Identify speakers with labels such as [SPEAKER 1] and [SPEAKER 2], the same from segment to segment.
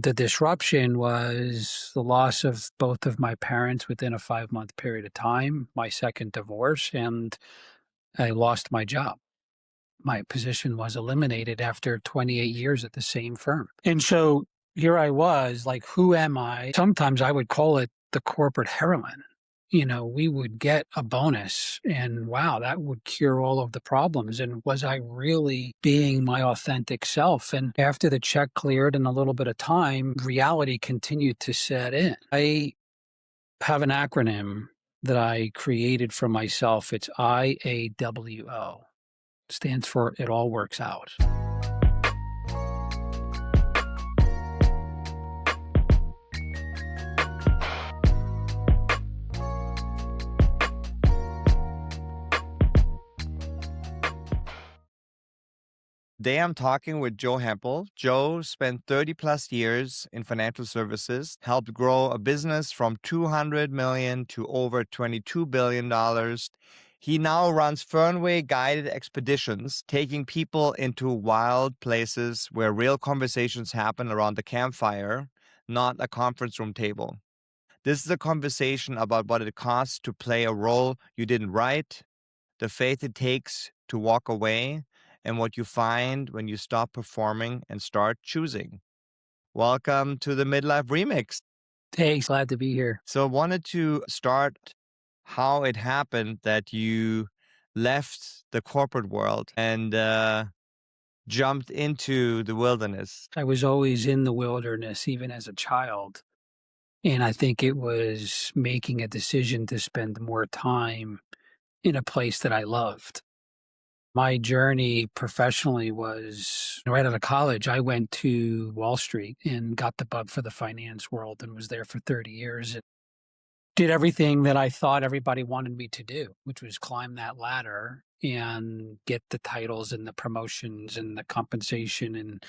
[SPEAKER 1] The disruption was the loss of both of my parents within a 5-month period of time, my second divorce, and I lost my job. My position was eliminated after 28 years at the same firm. And so here I was, like, who am I? Sometimes I would call it the corporate heroin. We would get a bonus and wow, that would cure all of the problems. And was I really being my authentic self? And after the check cleared and a little bit of time, reality continued to set in. I have an acronym that I created for myself. It's IAWO. Stands for It All Works Out.
[SPEAKER 2] Today I'm talking with Joel Hempel. Joe spent 30 plus years in financial services, helped grow a business from $200 million to over $22 billion. He now runs Fernweh Guided Expeditions, taking people into wild places where real conversations happen around the campfire, not a conference room table. This is a conversation about what it costs to play a role you didn't write, the faith it takes to walk away, and what you find when you stop performing and start choosing. Welcome to the Midlife Remix.
[SPEAKER 1] Thanks, glad to be here.
[SPEAKER 2] So I wanted to start how it happened that you left the corporate world and jumped into the wilderness.
[SPEAKER 1] I was always in the wilderness, even as a child. And I think it was making a decision to spend more time in a place that I loved. My journey professionally was right out of college. I went to Wall Street and got the bug for the finance world and was there for 30 years. And did everything that I thought everybody wanted me to do, which was climb that ladder and get the titles and the promotions and the compensation and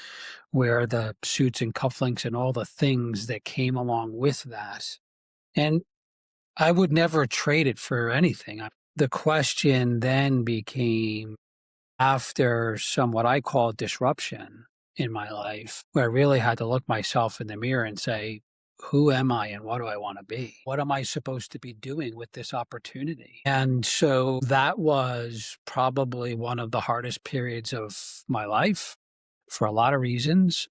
[SPEAKER 1] wear the suits and cufflinks and all the things that came along with that. And I would never trade it for anything. The question then became, after some what I call disruption in my life, where I really had to look myself in the mirror and say, who am I and what do I want to be? What am I supposed to be doing with this opportunity? And so that was probably one of the hardest periods of my life for a lot of reasons.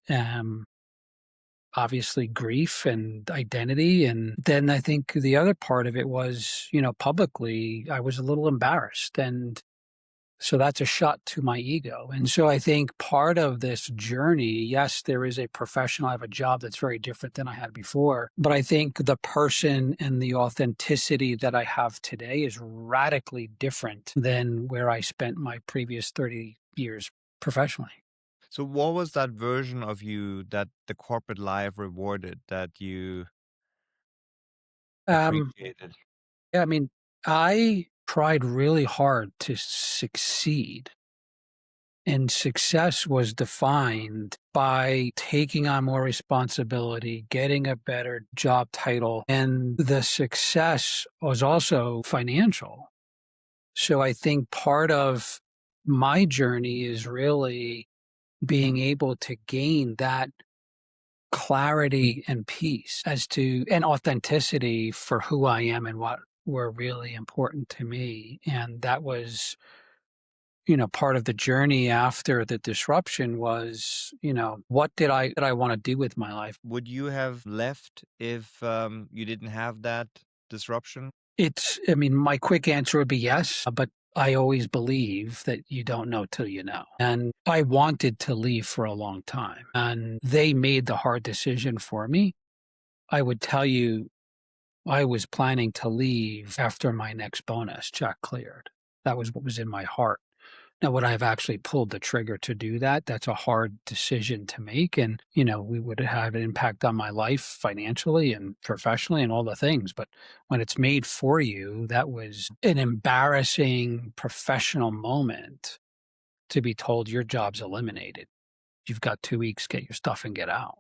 [SPEAKER 1] Obviously grief and identity. And then I think the other part of it was, publicly, I was a little embarrassed. And so that's a shot to my ego. And so I think part of this journey, yes, there is a professional, I have a job that's very different than I had before, but I think the person and the authenticity that I have today is radically different than where I spent my previous 30 years professionally.
[SPEAKER 2] So what was that version of you that the corporate life rewarded, that you appreciated?
[SPEAKER 1] Yeah, I tried really hard to succeed. And success was defined by taking on more responsibility, getting a better job title, and the success was also financial. So I think part of my journey is really being able to gain that clarity and peace and authenticity for who I am and what were really important to me. And that was, part of the journey after the disruption was, what did I want to do with my life?
[SPEAKER 2] Would you have left if you didn't have that disruption?
[SPEAKER 1] My quick answer would be yes, but I always believe that you don't know till you know. And I wanted to leave for a long time, and they made the hard decision for me. I would tell you, I was planning to leave after my next bonus check cleared. That was what was in my heart. Now, would I have actually pulled the trigger to do that? That's a hard decision to make. And, we would have an impact on my life financially and professionally and all the things. But when it's made for you, that was an embarrassing professional moment to be told your job's eliminated. You've got 2 weeks, get your stuff and get out.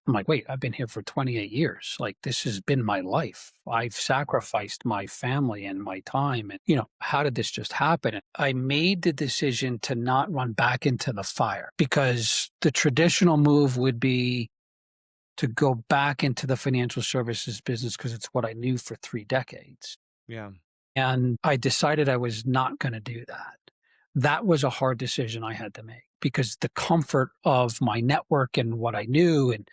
[SPEAKER 1] I'm like, wait, I've been here for 28 years. Like, this has been my life. I've sacrificed my family and my time. And, how did this just happen? And I made the decision to not run back into the fire, because the traditional move would be to go back into the financial services business because it's what I knew for 3 decades.
[SPEAKER 2] Yeah.
[SPEAKER 1] And I decided I was not going to do that. That was a hard decision I had to make because the comfort of my network and what I knew and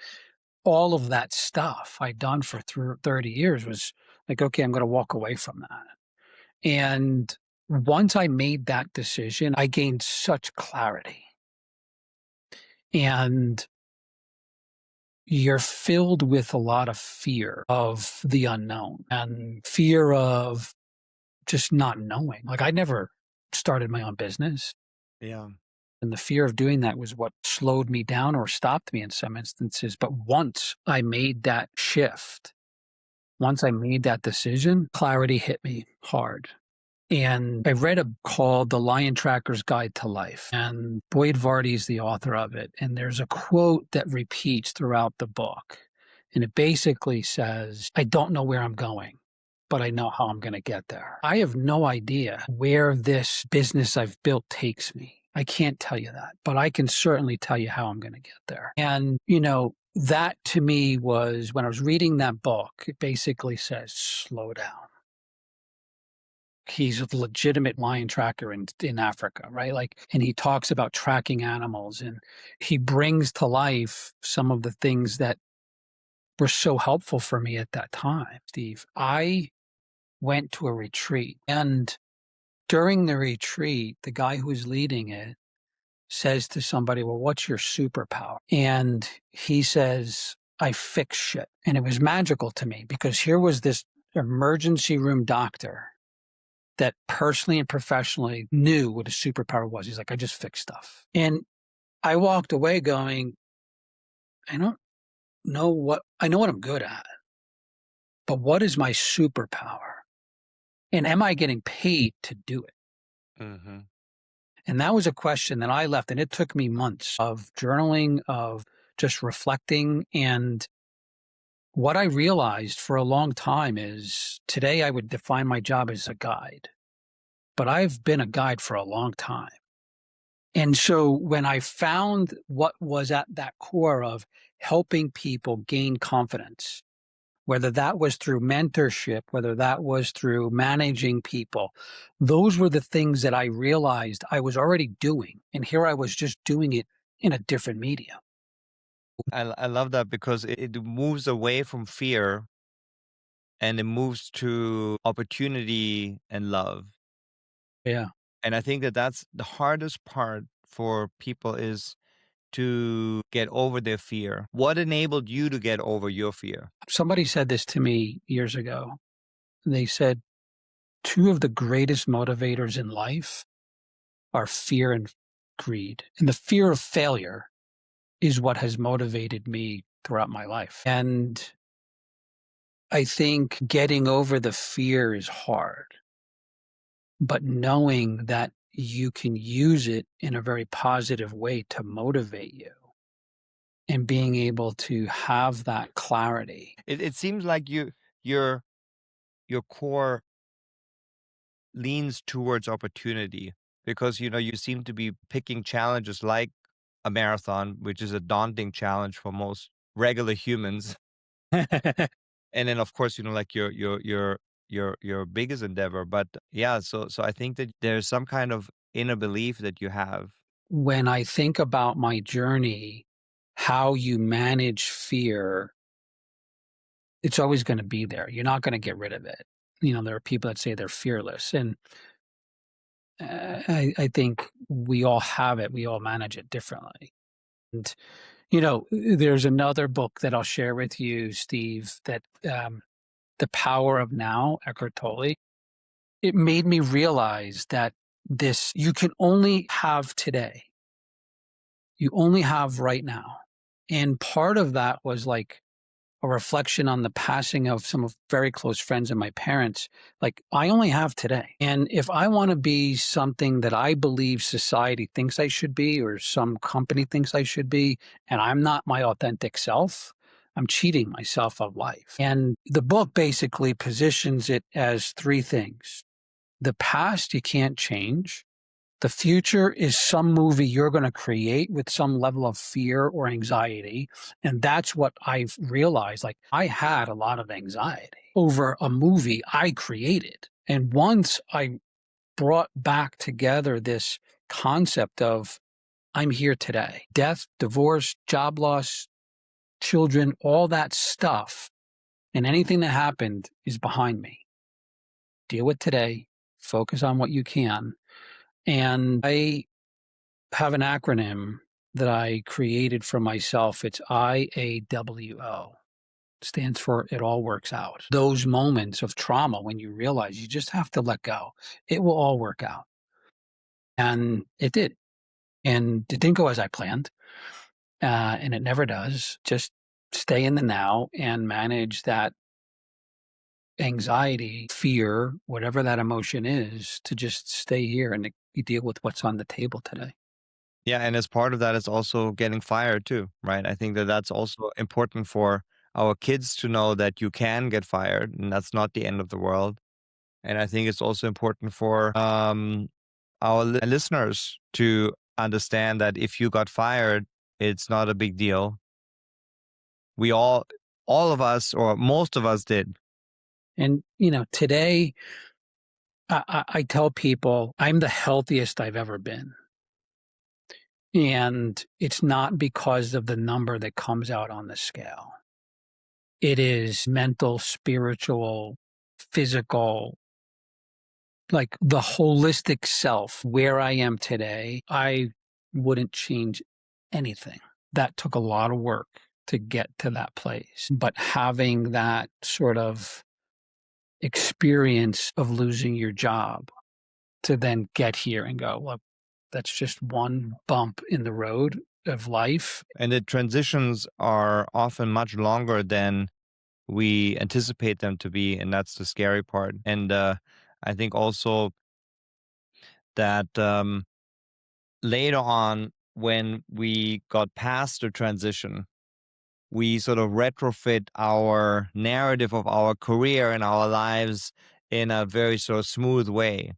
[SPEAKER 1] all of that stuff I'd done for 30 years was like, okay, I'm going to walk away from that. And once I made that decision, I gained such clarity. And you're filled with a lot of fear of the unknown and fear of just not knowing. Like I never started my own business.
[SPEAKER 2] Yeah.
[SPEAKER 1] And the fear of doing that was what slowed me down or stopped me in some instances. But once I made that shift, once I made that decision, clarity hit me hard. And I read a book called The Lion Tracker's Guide to Life, and Boyd Vardy is the author of it. And there's a quote that repeats throughout the book. And it basically says, I don't know where I'm going, but I know how I'm going to get there. I have no idea where this business I've built takes me. I can't tell you that, but I can certainly tell you how I'm going to get there. And, that to me was when I was reading that book, it basically says, slow down. He's a legitimate lion tracker in Africa, right? Like, and he talks about tracking animals and he brings to life some of the things that were so helpful for me at that time, Steve. I went to a retreat and during the retreat, the guy who was leading it says to somebody, well, what's your superpower? And he says, I fix shit. And it was magical to me because here was this emergency room doctor that personally and professionally knew what a superpower was. He's like, I just fix stuff. And I walked away going, I don't I know what I'm good at, but what is my superpower? And am I getting paid to do it?
[SPEAKER 2] Hmm.
[SPEAKER 1] And that was a question that I left. And it took me months of journaling, of just reflecting. And what I realized for a long time is today I would define my job as a guide, but I've been a guide for a long time. And so when I found what was at that core of helping people gain confidence, whether that was through mentorship, whether that was through managing people, those were the things that I realized I was already doing. And here I was just doing it in a different medium.
[SPEAKER 2] I love that because it moves away from fear and it moves to opportunity and love.
[SPEAKER 1] Yeah.
[SPEAKER 2] And I think that that's the hardest part for people is to get over their fear. What enabled you to get over your fear?
[SPEAKER 1] Somebody said this to me years ago. They said, two of the greatest motivators in life are fear and greed. And the fear of failure is what has motivated me throughout my life. And I think getting over the fear is hard, but knowing that you can use it in a very positive way to motivate you and being able to have that clarity.
[SPEAKER 2] It seems like your your core leans towards opportunity because you seem to be picking challenges like a marathon, which is a daunting challenge for most regular humans. And then of course, like your biggest endeavor. But yeah, so I think that there's some kind of inner belief that you have.
[SPEAKER 1] When I think about my journey, how you manage fear, it's always going to be there. You're not going to get rid of it. There are people that say they're fearless, and I think we all have it. We all manage it differently. And there's another book that I'll share with you, Steve. That The Power of Now, Eckhart Tolle. It made me realize that this you can only have today. You only have right now, and part of that was like a reflection on the passing of some of very close friends and my parents. Like, I only have today. And if I want to be something that I believe society thinks I should be, or some company thinks I should be, and I'm not my authentic self, I'm cheating myself of life. And the book basically positions it as three things. The past you can't change. The future is some movie you're going to create with some level of fear or anxiety. And that's what I've realized. Like, I had a lot of anxiety over a movie I created. And once I brought back together this concept of I'm here today, death, divorce, job loss, children, all that stuff, and anything that happened is behind me. Deal with today, focus on what you can. And I have an acronym that I created for myself. It's IAWO. Stands for It All Works Out. Those moments of trauma when you realize you just have to let go. It will all work out. And it did. And it didn't go as I planned. And it never does. Just stay in the now and manage that anxiety, fear, whatever that emotion is, to just stay here and you deal with what's on the table today.
[SPEAKER 2] Yeah, and as part of that is also getting fired too, right? I think that that's also important for our kids to know that you can get fired and that's not the end of the world. And I think it's also important for our listeners to understand that if you got fired, it's not a big deal. We all of us, or most of us did.
[SPEAKER 1] And, today I tell people I'm the healthiest I've ever been. And it's not because of the number that comes out on the scale. It is mental, spiritual, physical, like the holistic self. Where I am today, I wouldn't change anything. That took a lot of work to get to that place. But having that sort of experience of losing your job to then get here and go, well, that's just one bump in the road of life.
[SPEAKER 2] And the transitions are often much longer than we anticipate them to be. And that's the scary part. And I think also that later on, when we got past the transition, we sort of retrofit our narrative of our career and our lives in a very sort of smooth way.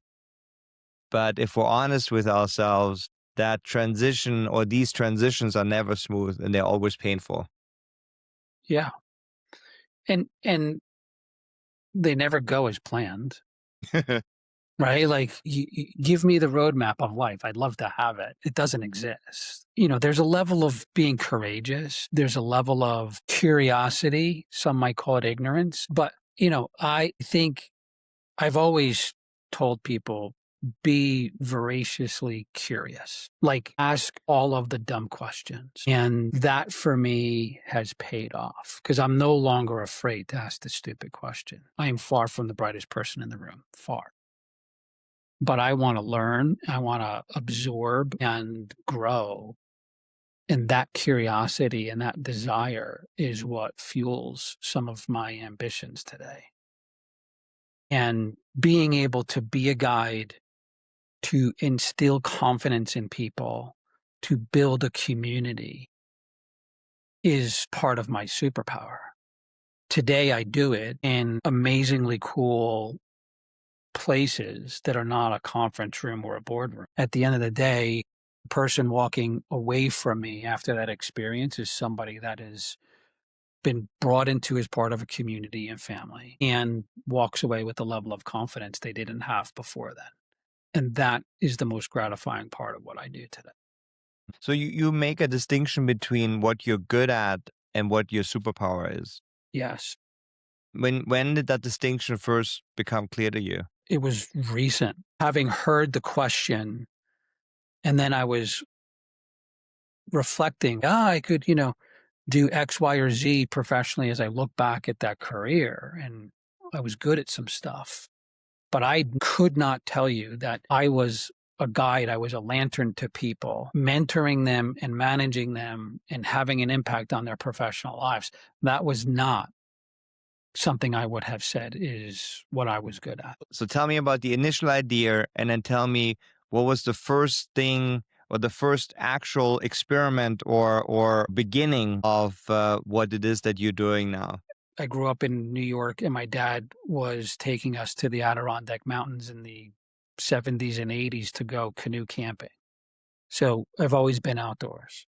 [SPEAKER 2] But if we're honest with ourselves, that transition or these transitions are never smooth and they're always painful.
[SPEAKER 1] Yeah. And they never go as planned, right? Like you give me the roadmap of life. I'd love to have it. It doesn't exist. There's a level of being courageous. There's a level of curiosity. Some might call it ignorance, but I think I've always told people be voraciously curious, like ask all of the dumb questions. And that for me has paid off because I'm no longer afraid to ask the stupid question. I am far from the brightest person in the room, far. But I want to learn, I want to absorb and grow. And that curiosity and that desire is what fuels some of my ambitions today. And being able to be a guide, to instill confidence in people, to build a community is part of my superpower. Today, I do it in amazingly cool places that are not a conference room or a boardroom. At the end of the day, the person walking away from me after that experience is somebody that has been brought into as part of a community and family and walks away with a level of confidence they didn't have before then. And that is the most gratifying part of what I do today.
[SPEAKER 2] So you make a distinction between what you're good at and what your superpower is.
[SPEAKER 1] Yes,
[SPEAKER 2] When did that distinction first become clear to you?
[SPEAKER 1] it was recent. Having heard the question, and then I was reflecting, I could, do X, Y, or Z professionally as I look back at that career. And I was good at some stuff, but I could not tell you that I was a guide. I was a lantern to people, mentoring them and managing them and having an impact on their professional lives. That was not something I would have said is what I was good at.
[SPEAKER 2] So tell me about the initial idea and then tell me what was the first thing or the first actual experiment or beginning of what it is that you're doing now.
[SPEAKER 1] I grew up in New York and my dad was taking us to the Adirondack Mountains in the 70s and 80s to go canoe camping. So I've always been outdoors.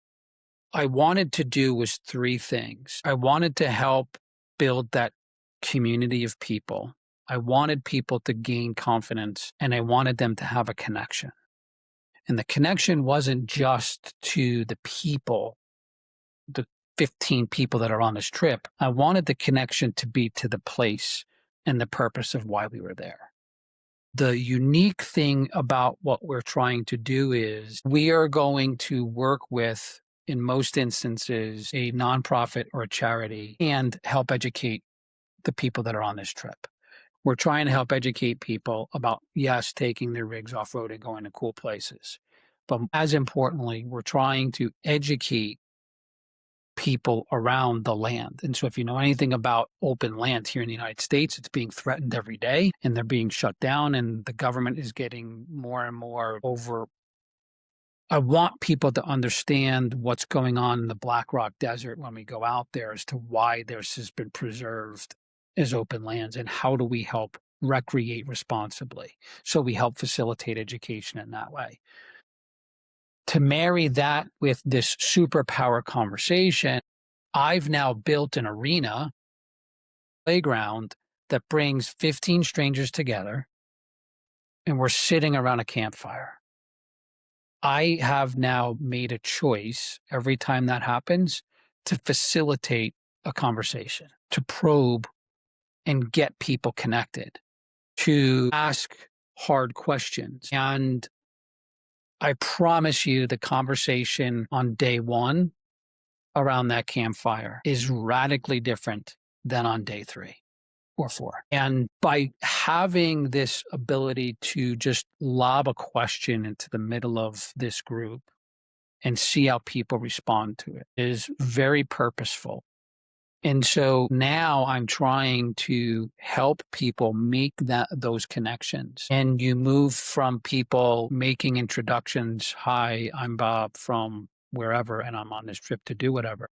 [SPEAKER 1] I wanted to do was three things. I wanted to help build that community of people. I wanted people to gain confidence and I wanted them to have a connection. And the connection wasn't just to the people, the 15 people that are on this trip. I wanted the connection to be to the place and the purpose of why we were there. The unique thing about what we're trying to do is we are going to work with, in most instances, a nonprofit or a charity and help educate the people that are on this trip. We're trying to help educate people about, yes, taking their rigs off road and going to cool places. But as importantly, we're trying to educate people around the land. And so if you know anything about open land here in the United States, it's being threatened every day and they're being shut down and the government is getting more and more over. I want people to understand what's going on in the Black Rock Desert when we go out there as to why this has been preserved as open lands and how do we help recreate responsibly. So we help facilitate education in that way. To marry that with this superpower conversation, I've now built an arena, playground that brings 15 strangers together and we're sitting around a campfire. I have now made a choice every time that happens to facilitate a conversation, to probe and get people connected, to ask hard questions. And I promise you the conversation on day one around that campfire is radically different than on day 3 or 4. And by having this ability to just lob a question into the middle of this group and see how people respond to it is very purposeful. And so now I'm trying to help people make those connections. And you move from people making introductions. Hi, I'm Bob from wherever, and I'm on this trip to do whatever.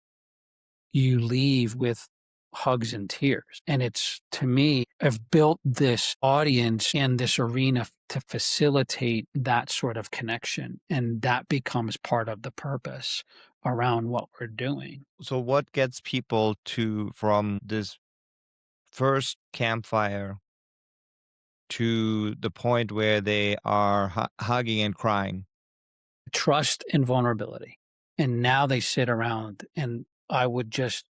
[SPEAKER 1] You leave with hugs and tears. And it's, to me, I've built this audience and this arena to facilitate that sort of connection. And that becomes part of the purpose around what we're doing.
[SPEAKER 2] So what gets people to from this first campfire to the point where they are hugging and crying?
[SPEAKER 1] Trust and vulnerability. And now they sit around and I would just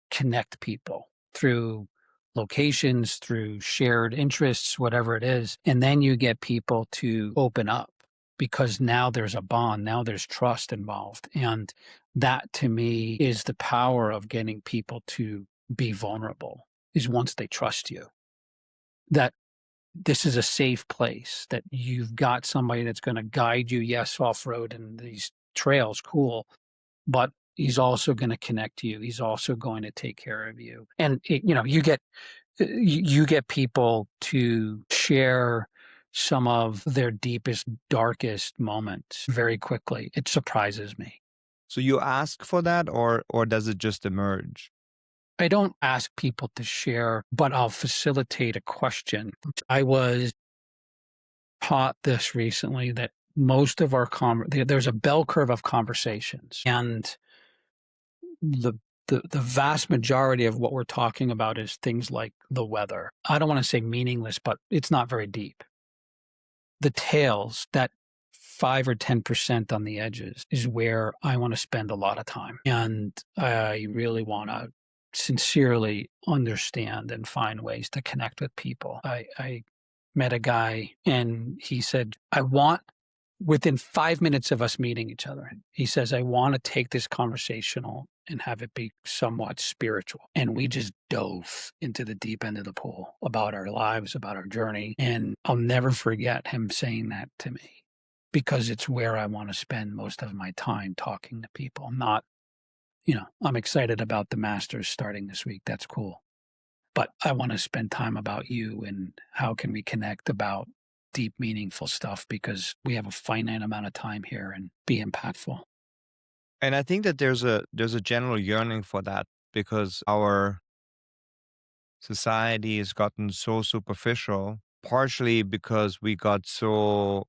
[SPEAKER 1] connect people through locations, through shared interests, whatever it is. And then you get people to open up because now there's a bond, now there's trust involved. And that to me is the power of getting people to be vulnerable, is once they trust you, that this is a safe place, that you've got somebody that's going to guide you, yes, off road and these trails, cool, but he's also going to connect you. He's also going to take care of you. And you get people to share some of their deepest, darkest moments very quickly. It surprises me.
[SPEAKER 2] So you ask for that or does it just emerge?
[SPEAKER 1] I don't ask people to share, but I'll facilitate a question. I was taught this recently that most of our there's a bell curve of conversations, and the the vast majority of what we're talking about is things like the weather. I don't want to say meaningless, but it's not very deep. The tails, that 5 or 10% on the edges, is where I want to spend a lot of time. And I really want to sincerely understand and find ways to connect with people. I met a guy and he said, I want, within 5 minutes of us meeting each other, he says, I want to take this conversational and have it be somewhat spiritual. And we just dove into the deep end of the pool about our lives, about our journey. And I'll never forget him saying that to me because it's where I want to spend most of my time talking to people. Not, I'm excited about the Masters starting this week. That's cool. But I want to spend time about you and how can we connect about deep, meaningful stuff because we have a finite amount of time here and be impactful.
[SPEAKER 2] And I think that there's a general yearning for that because our society has gotten so superficial partially because we got so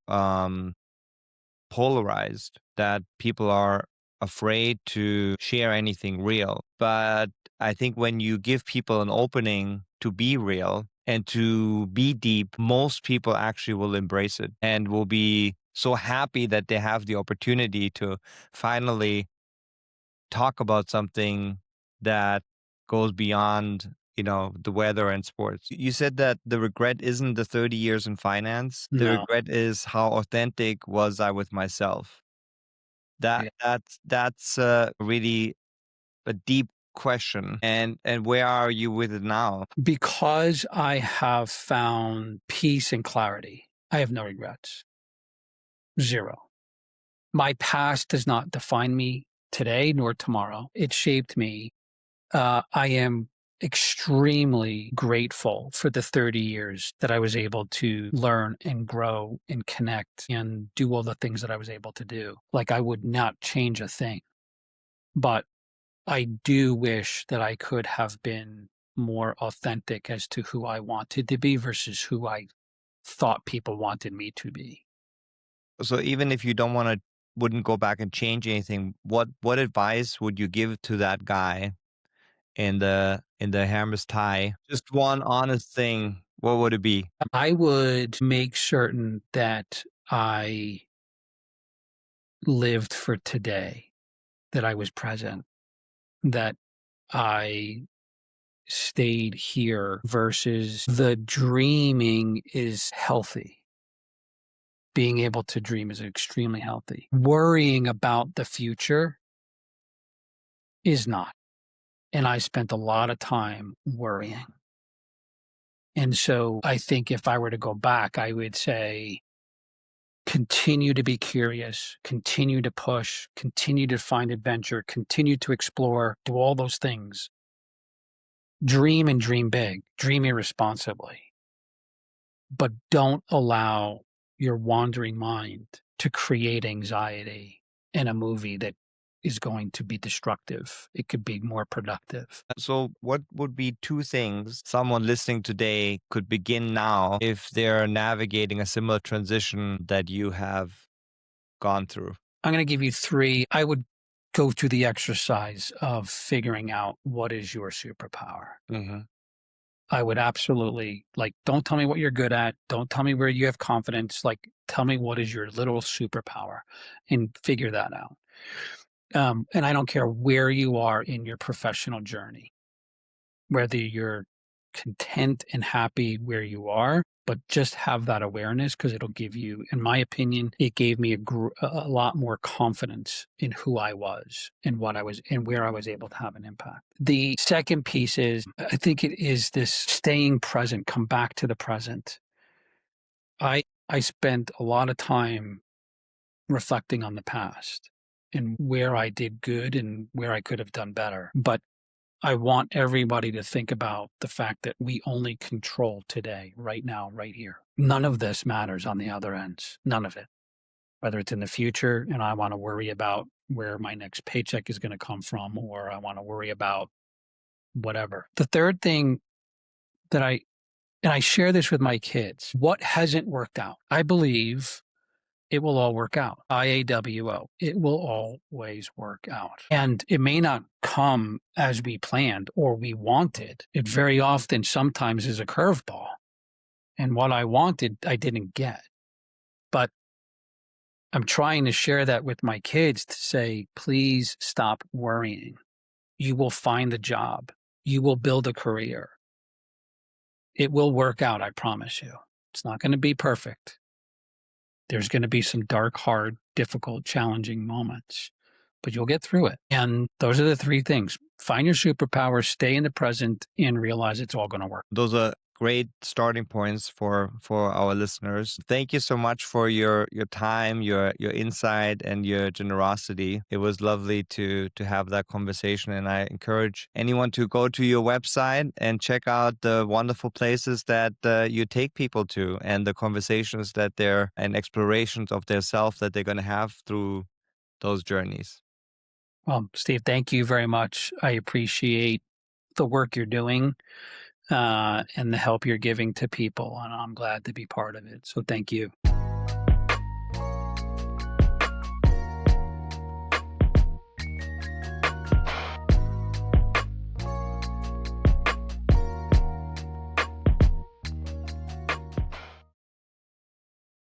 [SPEAKER 2] polarized that people are afraid to share anything real. But I think when you give people an opening to be real and to be deep, most people actually will embrace it and will be so happy that they have the opportunity to finally talk about something that goes beyond, the weather and sports. You said that the regret isn't the 30 years in finance. The
[SPEAKER 1] No.
[SPEAKER 2] regret is how authentic was I with myself.
[SPEAKER 1] Yeah.
[SPEAKER 2] That's really a deep question. And where are you with it now?
[SPEAKER 1] Because I have found peace and clarity, I have no regrets. Zero. My past does not define me today nor tomorrow. It shaped me. I am extremely grateful for the 30 years that I was able to learn and grow and connect and do all the things that I was able to do. Like, I would not change a thing, but I do wish that I could have been more authentic as to who I wanted to be versus who I thought people wanted me to be.
[SPEAKER 2] So even if you don't want to wouldn't go back and change anything, what advice would you give to that guy in the hammer's tie? Just one honest thing. What would it be?
[SPEAKER 1] I would make certain that I lived for today, that I was present, that I stayed here versus the dreaming is healthy. Being able to dream is extremely healthy. Worrying about the future is not. And I spent a lot of time worrying. And so I think if I were to go back, I would say continue to be curious, continue to push, continue to find adventure, continue to explore, do all those things. Dream and dream big, dream irresponsibly, but don't allow your wandering mind to create anxiety in a movie that is going to be destructive. It could be more productive.
[SPEAKER 2] So what would be two things someone listening today could begin now if they're navigating a similar transition that you have gone through?
[SPEAKER 1] I'm going to give you three. I would go through the exercise of figuring out what is your superpower.
[SPEAKER 2] Hmm.
[SPEAKER 1] I would absolutely, like, don't tell me what you're good at. Don't tell me where you have confidence. Like, tell me what is your little superpower and figure that out. And I don't care where you are in your professional journey, whether you're content and happy where you are, but just have that awareness because it'll give you, in my opinion, it gave me a lot more confidence in who I was and what I was and where I was able to have an impact. The second piece is, I think it is this staying present, come back to the present. I spent a lot of time reflecting on the past and where I did good and where I could have done better. But I want everybody to think about the fact that we only control today, right now, right here. None of this matters on the other ends. None of it. Whether it's in the future and I want to worry about where my next paycheck is going to come from, or I want to worry about whatever. The third thing that and I share this with my kids, what hasn't worked out? I believe it will all work out. IAWO, it will always work out. And it may not come as we planned or we wanted. It very often sometimes is a curveball. And what I wanted, I didn't get. But I'm trying to share that with my kids to say, please stop worrying. You will find the job. You will build a career. It will work out, I promise you. It's not going to be perfect. There's going to be some dark, hard, difficult, challenging moments, but you'll get through it. And those are the three things. Find your superpower, stay in the present, and realize it's all going to work.
[SPEAKER 2] Those are great starting points for our listeners. Thank you so much for your time, your insight, and your generosity. It was lovely to have that conversation, and I encourage anyone to go to your website and check out the wonderful places that you take people to, and the conversations that they're and explorations of their self that they're going to have through those journeys.
[SPEAKER 1] Well, Steve, thank you very much. I appreciate the work you're doing. and the help you're giving to people, and I'm glad to be part of it. So thank you.